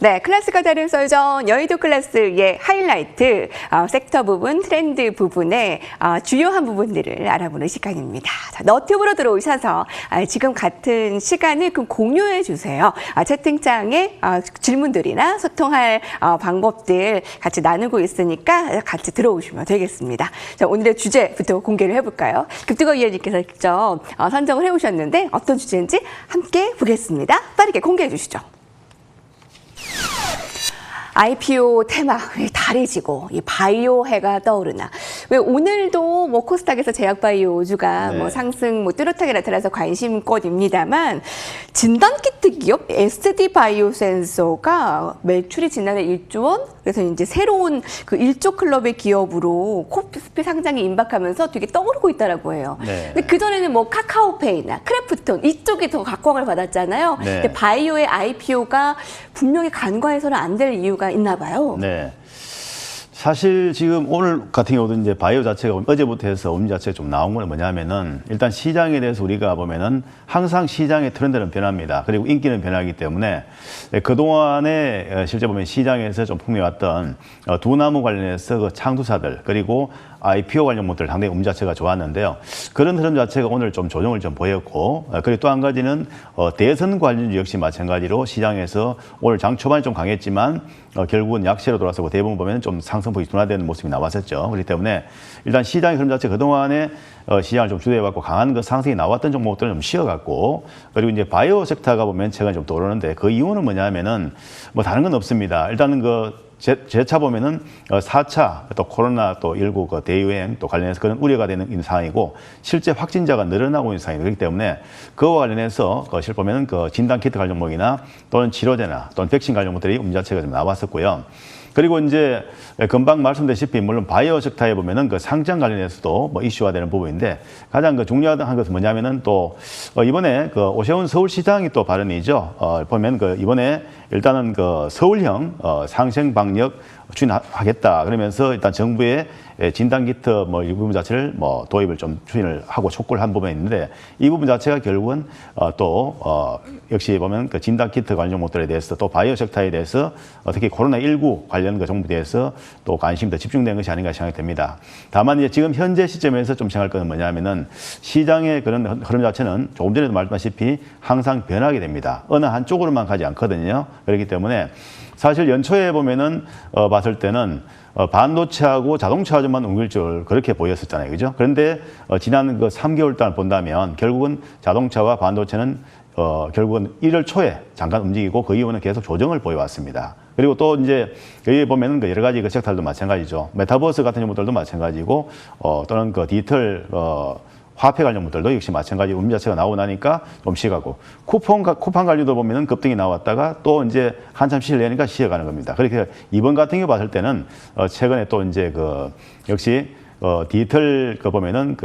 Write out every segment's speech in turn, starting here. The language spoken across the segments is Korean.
네, 클래스가 다른 썰전 여의도 클래스의 하이라이트 섹터 부분, 트렌드 부분의 주요한 부분들을 알아보는 시간입니다. 자, 너튜브로 들어오셔서 지금 같은 시간을 공유해 주세요. 채팅창에 질문들이나 소통할 방법들 같이 나누고 있으니까 같이 들어오시면 되겠습니다. 자, 오늘의 주제부터 공개를 해볼까요? 급뜨거 위원님께서 직접 선정을 해오셨는데 어떤 주제인지 함께 보겠습니다. 빠르게 공개해 주시죠. IPO 테마, 왜 달이 지고 이 바이오 해가 떠오르나? 왜 오늘도 뭐 코스닥에서 제약바이오주가 뭐 상승 뚜렷하게 나타나서 관심권입니다만 진단키트 기업 SD 바이오센서가 매출이 지난해 1조 원, 그래서 이제 새로운 그 1조 클럽의 기업으로 코스피 상장이 임박하면서 되게 떠오르고 있다라고 해요. 네. 근데 그 전에는 뭐 카카오페이나 크래프톤 이쪽이 더 각광을 받았잖아요. 네. 근데 바이오의 IPO가 분명히 간과해서는 안 될 이유가 있나 봐요. 네. 사실 지금 오늘 같은 경우도 이제 바이오 자체가 어제부터 해서 음료 자체가 좀 나온 건 뭐냐면은 일단 시장에 대해서 우리가 보면은 항상 시장의 트렌드는 변합니다. 그리고 인기는 변하기 때문에 그동안에 실제 보면 시장에서 좀 풍미왔던 두나무 관련해서 그 창투사들 그리고 IPO 관련 것들 상당히 자체가 좋았는데요. 그런 흐름 자체가 오늘 좀 조정을 좀 보였고, 그리고 또 한 가지는 대선 관련주 역시 마찬가지로 시장에서 오늘 장 초반에 좀 강했지만 결국은 약세로 돌아서고 대부분 보면 좀 상승폭이 둔화되는 모습이 나왔었죠. 그렇기 때문에 일단 시장의 흐름 자체 그동안에 시장을 좀 주도해왔고 강한 그 상승이 나왔던 종목들은 좀 쉬어갔고, 그리고 이제 바이오 섹터가 보면 최근에 좀 떠오르는데 그 이유는 뭐냐면은 뭐 다른 건 없습니다. 일단은 제 차 보면은 4차 또 코로나 또 19 그 대유행 또 관련해서 그런 우려가 되는 상황이고 실제 확진자가 늘어나고 있는 상황이기 그렇기 때문에 그와 관련해서 실 보면은 그 진단 키트 관련 종목이나 또는 치료제나 또는 백신 관련 종목들이 자체가 좀 나왔었고요. 그리고 이제 금방 말씀드렸다시피 물론 바이오 섹터에 보면은 그 상장 관련해서도 뭐 이슈화 되는 부분인데 가장 그 중요한 것은 뭐냐면은 또 이번에 그 오세훈 서울시장이 또 발언이죠. 보면 그 이번에 일단은 그 서울형 상생 방역 추진하겠다 그러면서 일단 정부의 진단키트 뭐 이 부분 자체를 뭐 도입을 좀 추진을 하고 촉구를 한 부분이 있는데 이 부분 자체가 결국은 또 역시 보면 그 진단키트 관련 종목들에 대해서 또 바이오 섹터에 대해서 특히 코로나19 관련 그 정부에 대해서 또 관심이 더 집중된 것이 아닌가 생각이 됩니다. 다만 이제 지금 현재 시점에서 좀 생각할 것은 뭐냐면은 시장의 그런 흐름 자체는 조금 전에도 말씀하셨다시피 항상 변하게 됩니다. 어느 한쪽으로만 가지 않거든요. 그렇기 때문에 사실 연초에 보면은 봤을 때는 반도체하고 자동차만 옮길 줄 그렇게 보였었잖아요. 그죠? 그런데 지난 그 3개월 동안 본다면 결국은 자동차와 반도체는 결국은 1월 초에 잠깐 움직이고 그 이후는 계속 조정을 보여왔습니다. 그리고 또 이제 여기 보면은 그 여러 가지 그 섹터들도 마찬가지죠. 메타버스 같은 종목들도 마찬가지고 또는 그 디지털 화폐 관련 것들도 역시 마찬가지 자체가 나오고 나니까 좀 쉬어가고 쿠팡 관련도 보면은 급등이 나왔다가 또 이제 한참 쉬려니까 쉬어가는 겁니다. 그렇게 이번 같은 경우 봤을 때는 최근에 또 이제 역시 디지털 보면은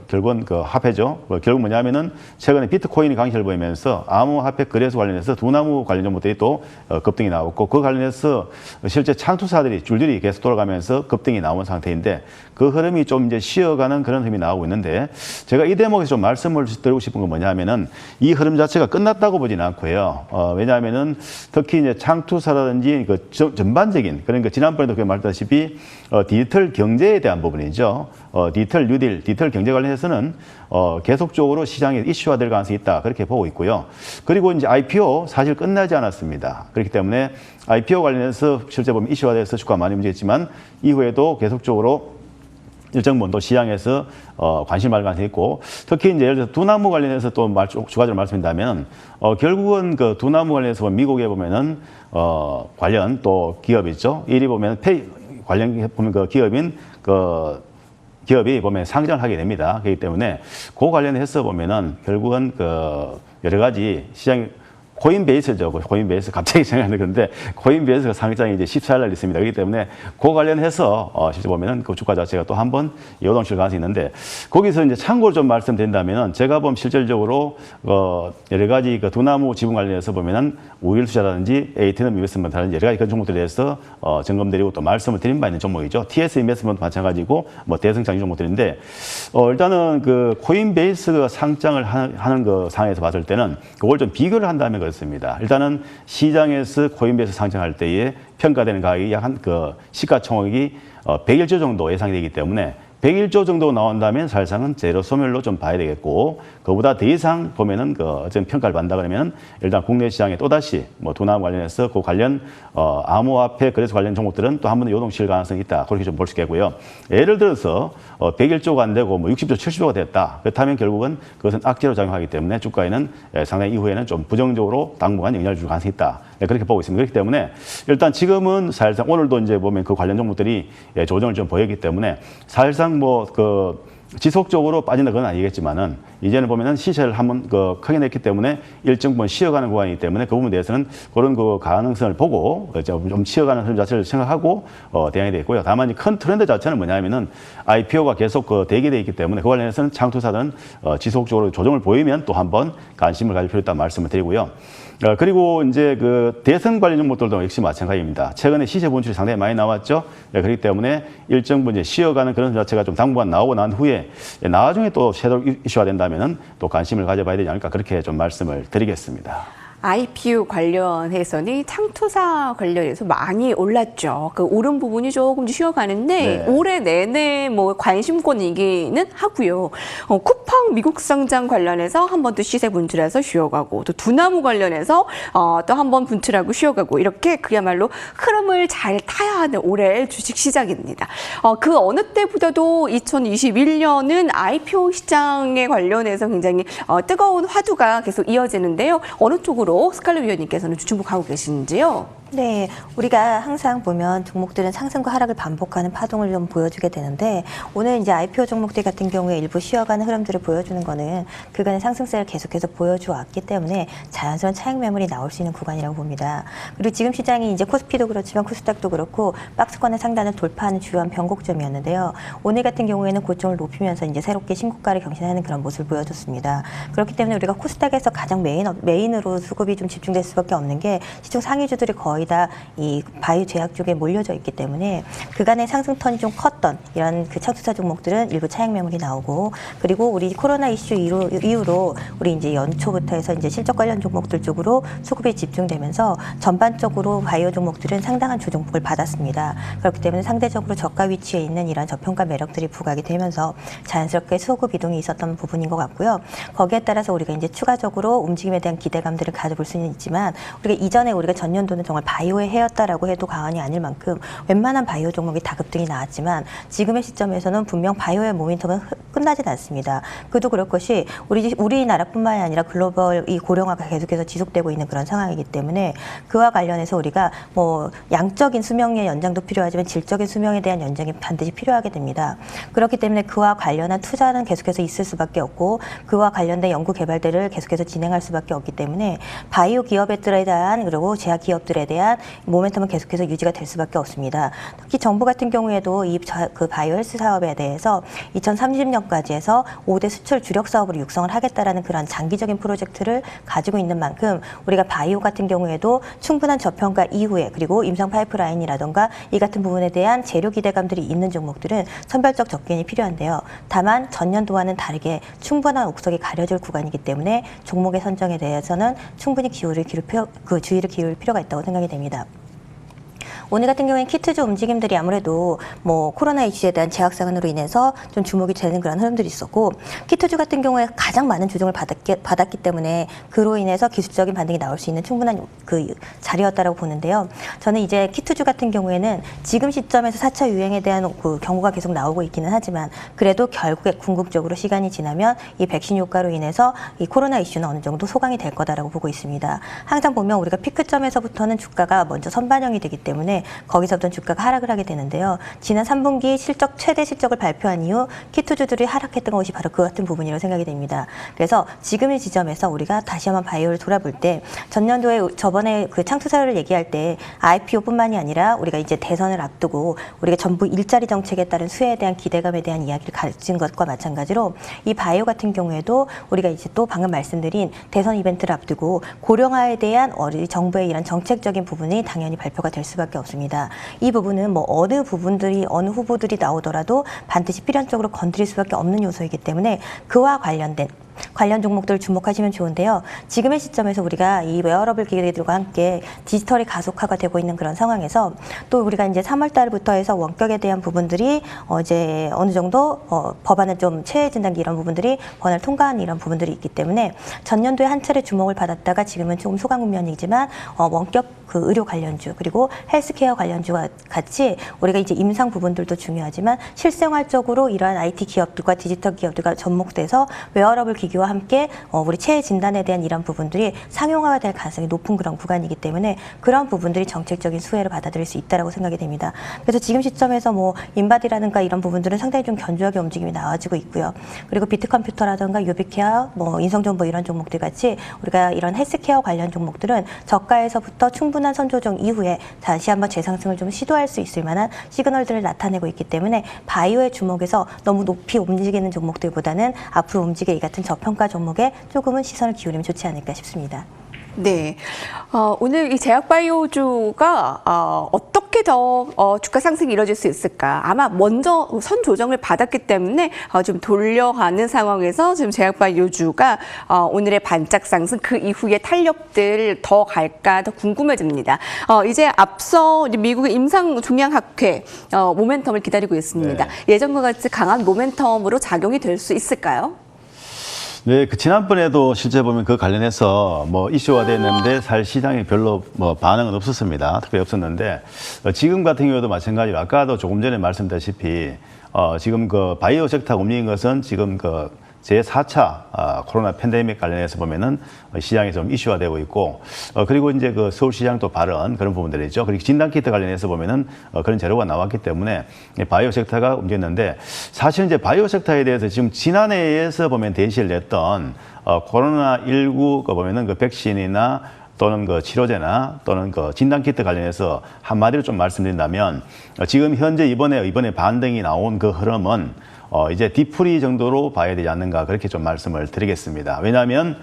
결국은 화폐죠. 결국 뭐냐면은 최근에 비트코인이 강세를 보이면서 암호화폐 거래소 관련해서 두나무 관련 종목들이 또 급등이 나왔고 그 관련해서 실제 창투사들이 줄줄이 계속 돌아가면서 급등이 나온 상태인데 그 흐름이 좀 이제 쉬어가는 그런 흐름이 나오고 있는데 제가 이 대목에서 좀 말씀을 드리고 싶은 건 뭐냐면은 이 흐름 자체가 끝났다고 보지는 않고요. 왜냐하면은 특히 이제 창투사라든지 전반적인 그러니까 지난번에도 말했다시피 디지털 경제에 대한 부분이죠. 디지털 뉴딜, 디지털 경제 관련해서는 계속적으로 시장에 이슈화 될 가능성이 있다. 그렇게 보고 있고요. 그리고 이제 IPO 사실 끝나지 않았습니다. 그렇기 때문에 IPO 관련해서 실제 보면 이슈화 돼서 주가가 많이 움직였지만 이후에도 계속적으로 일정 부분 또 시장에서 관심을 받을 가능성이 있고 특히 이제 예를 들어서 두나무 관련해서 또 추가적으로 말씀드린다면 결국은 그 두나무 관련해서 미국에 보면은 관련 또 기업이 있죠. 이리 보면 관련 보면 그 기업인 기업이 보면 상장을 하게 됩니다. 그렇기 때문에 그 관련해서 보면은 결국은 여러 가지 시장 코인베이스죠. 코인베이스 갑자기 생각나는 건데 코인베이스가 상장이 이제 14일 날 있습니다. 그렇기 때문에 그 관련해서 실제 보면은 그 주가 자체가 또 한번 요동칠 가능성이 있는데 거기서 이제 참고로 좀 말씀드린다면은 제가 보면 실질적으로 여러 가지 두나무 지분 관련해서 보면은 우일투자라든지 에이티넘 인베스트먼트라든지 여러 가지 그런 종목들에 대해서 점검드리고 또 말씀을 드린 바 있는 종목이죠. TS 인베스트먼트 마찬가지고 뭐 대성장이 종목들인데 일단은 코인베이스가 상장을 하는 그 상황에서 봤을 때는 그걸 좀 비교를 한다면 이렇습니다. 일단은 시장에서 코인베이스 상장할 때에 평가되는 가격이 약 한 시가총액이 101조 정도 예상이 되기 때문에 101조 정도 나온다면 사실상은 제로 소멸로 좀 봐야 되겠고, 그보다 더 이상 보면은 어떤 평가를 받는다 그러면 일단 국내 시장에 또다시 두나무 관련해서 그 관련 암호화폐 거래소 관련 종목들은 또 한 번 더 요동칠 가능성이 있다. 그렇게 좀 볼 수 있겠고요. 예를 들어서 101조가 안 되고 60조, 70조가 됐다. 그렇다면 결국은 그것은 악재로 작용하기 때문에 주가에는 상당히 이후에는 좀 부정적으로 당분간 영향을 줄 가능성이 있다. 그렇게 보고 있습니다. 그렇기 때문에 일단 지금은 사실상 오늘도 이제 보면 그 관련 종목들이 조정을 좀 보였기 때문에 사실상 지속적으로 빠진다 그건 아니겠지만은 이제는 보면은 시세를 한번 크게 냈기 때문에 일정 부분 쉬어가는 구간이기 때문에 그 부분에 대해서는 그런 가능성을 보고 좀 쉬어가는 흐름 자체를 생각하고 대응이 되겠고요. 다만 이 큰 트렌드 자체는 뭐냐면은 IPO가 계속 대기돼 있기 때문에 그 관련해서는 창투사들은 지속적으로 조정을 보이면 또 한번 관심을 가질 필요 있다는 말씀을 드리고요. 그리고 이제 대선 관련 종목들도 역시 마찬가지입니다. 최근에 시세 분출이 상당히 많이 나왔죠. 그렇기 때문에 일정 부분 이제 쉬어가는 그런 자체가 좀 당분간 나오고 난 후에 나중에 또 섀도우 이슈가 된다면은 또 관심을 가져봐야 되지 않을까 그렇게 좀 말씀을 드리겠습니다. IPO 관련해서는 창투사 관련해서 많이 올랐죠. 그 오른 부분이 조금 쉬어가는데 네. 올해 내내 관심권이기는 하고요. 쿠팡 미국 상장 관련해서 한 번 또 시세 분출해서 쉬어가고, 또 두나무 관련해서 또 한 번 분출하고 쉬어가고, 이렇게 그야말로 흐름을 잘 타야 하는 올해 주식 시장입니다. 그 어느 때보다도 2021년은 IPO 시장에 관련해서 굉장히 뜨거운 화두가 계속 이어지는데요. 어느 쪽으로 스칼렛 위원님께서는 주목하고 계시는지요? 네, 우리가 항상 보면 종목들은 상승과 하락을 반복하는 파동을 좀 보여주게 되는데, 오늘 이제 IPO 종목들 같은 경우에 일부 쉬어가는 흐름들을 보여주는 거는 그간의 상승세를 계속해서 보여주었기 때문에 자연스러운 차익 매물이 나올 수 있는 구간이라고 봅니다. 그리고 지금 시장이 이제 코스피도 그렇지만 코스닥도 그렇고 박스권의 상단을 돌파하는 주요한 변곡점이었는데요. 오늘 같은 경우에는 고점을 높이면서 이제 새롭게 신고가를 경신하는 그런 모습을 보여줬습니다. 그렇기 때문에 우리가 코스닥에서 가장 메인으로 수급이 좀 집중될 수밖에 없는 게 시중 상위주들이 거의 다 이 바이오 제약 쪽에 몰려져 있기 때문에 그간의 상승 턴이 좀 컸던 이런 창투사 종목들은 일부 차익 매물이 나오고, 그리고 우리 코로나 이슈 이후로 우리 이제 연초부터 해서 이제 실적 관련 종목들 쪽으로 수급이 집중되면서 전반적으로 바이오 종목들은 상당한 조정폭을 받았습니다. 그렇기 때문에 상대적으로 저가 위치에 있는 이런 저평가 매력들이 부각이 되면서 자연스럽게 수급 이동이 있었던 부분인 것 같고요. 거기에 따라서 우리가 이제 추가적으로 움직임에 대한 기대감들을 가져볼 수는 있지만, 우리가 이전에 전년도는 정말 바이오의 해였다라고 해도 과언이 아닐 만큼 웬만한 바이오 종목이 다 급등이 나왔지만, 지금의 시점에서는 분명 바이오의 모멘텀은 끝나진 않습니다. 그도 그럴 것이 우리나라뿐만이 아니라 글로벌 이 고령화가 계속해서 지속되고 있는 그런 상황이기 때문에 그와 관련해서 우리가 양적인 수명의 연장도 필요하지만 질적인 수명에 대한 연장이 반드시 필요하게 됩니다. 그렇기 때문에 그와 관련한 투자는 계속해서 있을 수밖에 없고, 그와 관련된 연구 개발들을 계속해서 진행할 수밖에 없기 때문에 바이오 기업들에 대한, 그리고 제약 기업들에 대한 모멘텀은 계속해서 유지가 될 수밖에 없습니다. 특히 정부 같은 경우에도 그 바이오 헬스 사업에 대해서 2030년까지 해서 5대 수출 주력 사업으로 육성을 하겠다라는 그런 장기적인 프로젝트를 가지고 있는 만큼, 우리가 바이오 같은 경우에도 충분한 저평가 이후에, 그리고 임상 파이프라인이라던가 이 같은 부분에 대한 재료 기대감들이 있는 종목들은 선별적 접근이 필요한데요. 다만 전년도와는 다르게 충분한 옥석이 가려질 구간이기 때문에 종목의 선정에 대해서는 충분히 주의를 기울일 필요가 있다고 생각이 됩니다. 오늘 같은 경우에는 키트주 움직임들이 아무래도 코로나 이슈에 대한 제약상으로 인해서 좀 주목이 되는 그런 흐름들이 있었고, 키트주 같은 경우에 가장 많은 조정을 받았기 때문에 그로 인해서 기술적인 반등이 나올 수 있는 충분한 그 자리였다라고 보는데요. 저는 이제 키트주 같은 경우에는 지금 시점에서 4차 유행에 대한 그 경고가 계속 나오고 있기는 하지만, 그래도 결국에 궁극적으로 시간이 지나면 이 백신 효과로 인해서 이 코로나 이슈는 어느 정도 소강이 될 거다라고 보고 있습니다. 항상 보면 우리가 피크점에서부터는 주가가 먼저 선반영이 되기 때문에 거기서부터 주가가 하락을 하게 되는데요. 지난 3분기 최대 실적을 발표한 이후 키트주들이 하락했던 것이 바로 그 같은 부분이라고 생각이 됩니다. 그래서 지금의 지점에서 우리가 다시 한번 바이오를 돌아볼 때, 전년도에 저번에 그 창투사를 얘기할 때 IPO뿐만이 아니라 우리가 이제 대선을 앞두고 우리가 정부 일자리 정책에 따른 수혜에 대한 기대감에 대한 이야기를 가진 것과 마찬가지로 이 바이오 같은 경우에도 우리가 이제 또 방금 말씀드린 대선 이벤트를 앞두고 고령화에 대한 우리 정부의 이런 정책적인 부분이 당연히 발표가 될 수밖에 없습니다. 이 부분은 어느 후보들이 나오더라도 반드시 필연적으로 건드릴 수밖에 없는 요소이기 때문에 그와 관련된 관련 종목들 주목하시면 좋은데요. 지금의 시점에서 우리가 이 웨어러블 기기들과 함께 디지털이 가속화가 되고 있는 그런 상황에서 또 우리가 이제 3월 달부터 해서 원격에 대한 부분들이 이제 어느 정도 법안을 좀 최애 진단기 이런 부분들이 법안을 통과한 이런 부분들이 있기 때문에 전년도에 한 차례 주목을 받았다가 지금은 조금 소강 국면이지만 원격 그 의료 관련주 그리고 헬스케어 관련주와 같이 우리가 이제 임상 부분들도 중요하지만 실생활적으로 이러한 IT 기업들과 디지털 기업들과 접목돼서 웨어러블 기기와 함께 우리 체해 진단에 대한 이런 부분들이 상용화가 될 가능성이 높은 그런 구간이기 때문에 그런 부분들이 정책적인 수혜를 받아들일 수 있다라고 생각이 됩니다. 그래서 지금 시점에서 뭐 인바디라든가 이런 부분들은 상당히 좀 견조하게 움직임이 나와지고 있고요. 그리고 비트컴퓨터라든가 유비케어, 뭐 인성정보 이런 종목들 같이 우리가 이런 헬스케어 관련 종목들은 저가에서부터 충분한 선조정 이후에 다시 한번 재상승을 좀 시도할 수 있을 만한 시그널들을 나타내고 있기 때문에 바이오의 주목에서 너무 높이 움직이는 종목들보다는 앞으로 움직일 이 같은 저평가 종목에 조금은 시선을 기울이면 좋지 않을까 싶습니다. 네. 오늘 이 제약바이오주가 어떻게 더 주가 상승이 이뤄질 수 있을까? 아마 먼저 선 조정을 받았기 때문에 좀 돌려가는 상황에서 지금 제약바이오주가 오늘의 반짝 상승 그 이후에 탄력들 더 갈까 더 궁금해집니다. 이제 앞서 미국의 임상 종양학회 모멘텀을 기다리고 있습니다. 네. 예전과 같이 강한 모멘텀으로 작용이 될 수 있을까요? 네, 그 지난번에도 실제 보면 그 관련해서 뭐 이슈가 됐는데 사실 시장에 별로 뭐 반응은 없었습니다. 특별히 없었는데 지금 같은 경우도 마찬가지로 아까도 조금 전에 말씀드렸다시피 지금 그 바이오 섹터가 움직인 것은 지금 그 제4차 코로나 팬데믹 관련해서 보면은 시장에 좀 이슈가 되고 있고 그리고 이제 그 서울시장도 발언 그런 부분들이죠. 그리고 진단키트 관련해서 보면은 그런 재료가 나왔기 때문에 바이오 섹터가 움직였는데 사실 이제 바이오 섹터에 대해서 지금 지난해에서 보면 대시를 냈던 코로나19 보면은 그 백신이나 또는 그 치료제나 또는 그 진단키트 관련해서 한마디로 좀 말씀드린다면 지금 현재 이번에 반등이 나온 그 흐름은 이제 뒤풀이 정도로 봐야 되지 않는가 그렇게 좀 말씀을 드리겠습니다. 왜냐하면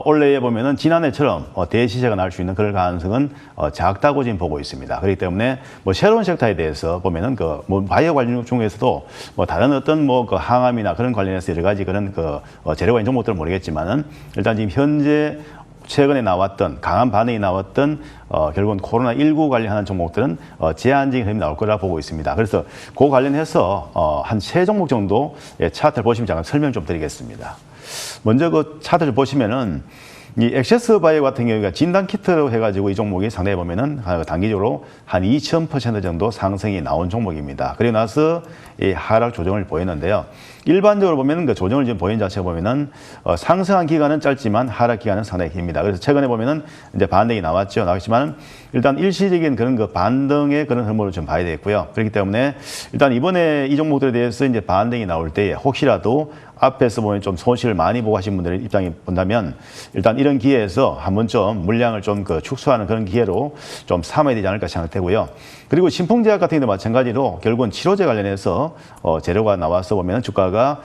올해에 보면은 지난해처럼 대시세가 날 수 있는 그럴 가능성은 작다고 지금 보고 있습니다. 그렇기 때문에 뭐 새로운 섹터에 대해서 보면은 그 뭐 바이오 관련 중에서도 뭐 다른 어떤 뭐 그 항암이나 그런 관련해서 여러 가지 그런 그 재료가 있는 종목들은 모르겠지만은 일단 지금 현재 최근에 나왔던 강한 반응이 나왔던 결국은 코로나19 관련하는 종목들은 제한적인 흐름이 나올 거라 보고 있습니다. 그래서 그 관련해서 한 세 종목 정도 차트를 보시면 잠깐 설명 좀 드리겠습니다. 먼저 그 차트를 보시면은 이 액세스 바이오 같은 경우가 진단 키트로 해가지고 이 종목이 상당히 보면은 단기적으로 한 2000% 정도 상승이 나온 종목입니다. 그리고 나서 이 하락 조정을 보였는데요. 일반적으로 보면은 그 조정을 지금 보인 자체가 보면은 상승한 기간은 짧지만 하락 기간은 상당히 깁니다. 그래서 최근에 보면은 이제 반등이 나왔지만 일단 일시적인 그런 그 반등의 그런 흐름을 좀 봐야 되겠고요. 그렇기 때문에 일단 이번에 이 종목들에 대해서 이제 반등이 나올 때 혹시라도 앞에서 보면 좀 손실을 많이 보고 하신 분들의 입장이 본다면 일단 이런 기회에서 한번 좀 물량을 좀 그 축소하는 그런 기회로 좀 삼아야 되지 않을까 생각되고요. 그리고 신풍제약 같은 경우도 마찬가지로 결국은 치료제 관련해서 재료가 나와서 보면 주가가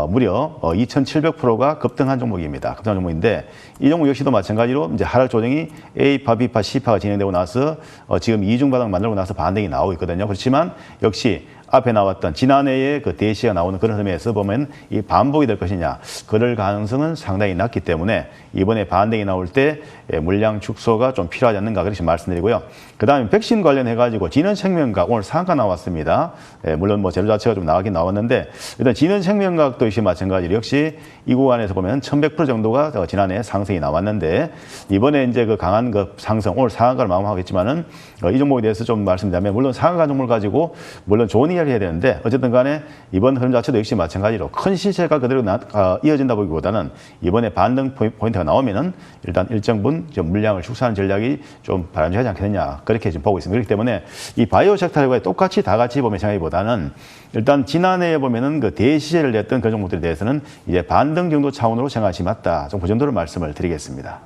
무려 2,700%가 급등한 종목입니다. 급등한 종목인데 이 종목 역시도 마찬가지로 이제 하락 조정이 A파, B파, C파가 진행되고 나서 지금 이중 바닥 만들고 나서 반등이 나오고 있거든요. 그렇지만 역시 앞에 나왔던 지난해에 그 대시가 나오는 그런 흐름에서 보면 이 반복이 될 것이냐 그럴 가능성은 상당히 낮기 때문에 이번에 반등이 나올 때 물량 축소가 좀 필요하지 않는가 그렇게 말씀드리고요. 그 다음에 백신 관련해 가지고 진원생명과학 오늘 상한가 나왔습니다. 물론 뭐 재료 자체가 좀 나가긴 나왔는데 일단 진원생명과학도 역시 마찬가지로 역시 이 구간에서 보면 1100% 정도가 지난해 상승이 나왔는데 이번에 이제 그 강한 그 상승 오늘 상한가를 마감하겠지만은 이 종목에 대해서 좀 말씀드리면 물론 상한가 종목을 가지고 물론 좋은 이야기 해야 되는데 어쨌든 간에 이번 흐름 자체도 역시 마찬가지로 큰 시세가 그대로 이어진다 보기보다는 이번에 반등 포인트가 나오면은 일단 일정 분 좀 물량을 축소하는 전략이 좀 바람직하지 않겠느냐 그렇게 지금 보고 있습니다. 그렇기 때문에 이 바이오 섹터와 똑같이 다 같이 보면 생각보다는 일단 지난해에 보면은 그 대시세를 냈던 그 종목들에 대해서는 이제 반등 정도 차원으로 생각하시 맞다. 좀 그 정도로 말씀을 드리겠습니다.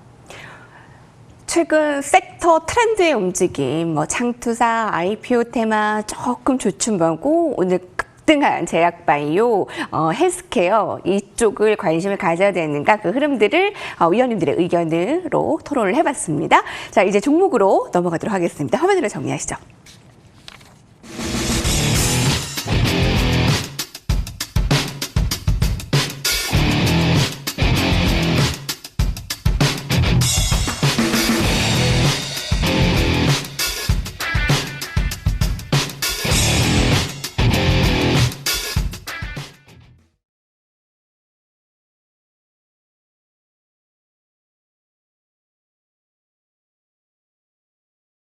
최근 섹터 트렌드의 움직임, 뭐 창투사, IPO 테마 조금 주춤하고 오늘 급등한 제약바이오, 헬스케어 이쪽을 관심을 가져야 되는가 그 흐름들을 위원님들의 의견으로 토론을 해봤습니다. 자, 이제 종목으로 넘어가도록 하겠습니다. 화면으로 정리하시죠.